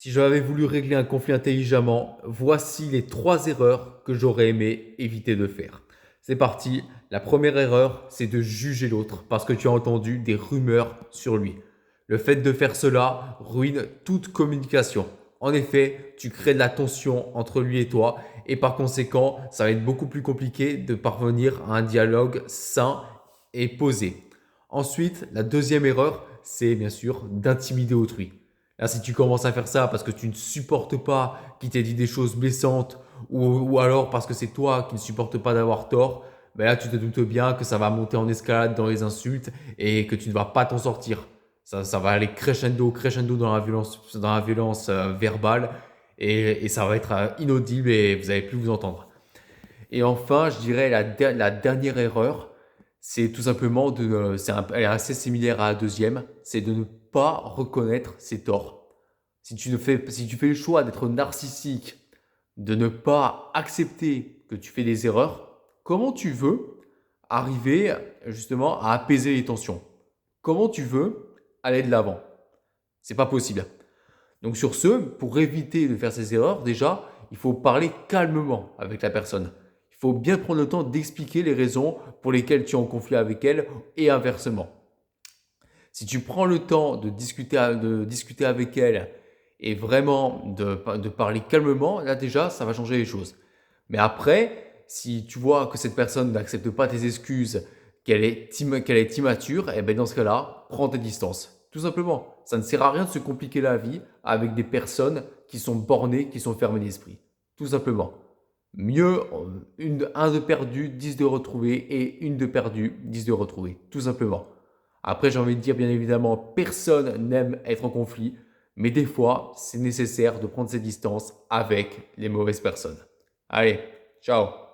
Si j'avais voulu régler un conflit intelligemment, voici les 3 erreurs que j'aurais aimé éviter de faire. C'est parti. La première erreur, c'est de juger l'autre parce que tu as entendu des rumeurs sur lui. Le fait de faire cela ruine toute communication. En effet, tu crées de la tension entre lui et toi et par conséquent, ça va être beaucoup plus compliqué de parvenir à un dialogue sain et posé. Ensuite, la deuxième erreur, c'est bien sûr d'intimider autrui. Là, si tu commences à faire ça parce que tu ne supportes pas qu'il t'ait dit des choses blessantes ou alors parce que c'est toi qui ne supportes pas d'avoir tort, ben là, tu te doutes bien que ça va monter en escalade dans les insultes et que tu ne vas pas t'en sortir. Ça va aller crescendo, crescendo dans la violence verbale et ça va être inaudible et vous n'allez plus vous entendre. Et enfin, je dirais la dernière erreur, c'est tout simplement elle est assez similaire à la deuxième, c'est de ne pas reconnaître ses torts. Si tu fais le choix d'être narcissique, de ne pas accepter que tu fais des erreurs, comment tu veux arriver justement à apaiser les tensions? Comment tu veux aller de l'avant? C'est pas possible. Donc sur ce, pour éviter de faire ces erreurs, déjà, il faut parler calmement avec la personne. Il faut bien prendre le temps d'expliquer les raisons pour lesquelles tu es en conflit avec elle et inversement. Si tu prends le temps de discuter avec elle et vraiment de parler calmement, là déjà, ça va changer les choses. Mais après, si tu vois que cette personne n'accepte pas tes excuses, qu'elle est immature, et ben dans ce cas-là, prends tes distances. Tout simplement. Ça ne sert à rien de se compliquer la vie avec des personnes qui sont bornées, qui sont fermées d'esprit. Tout simplement. Mieux un de perdu, 10 de retrouvé et une de perdu, 10 de retrouvé. Tout simplement. Après, j'ai envie de dire, bien évidemment, personne n'aime être en conflit, mais des fois, c'est nécessaire de prendre ses distances avec les mauvaises personnes. Allez, ciao!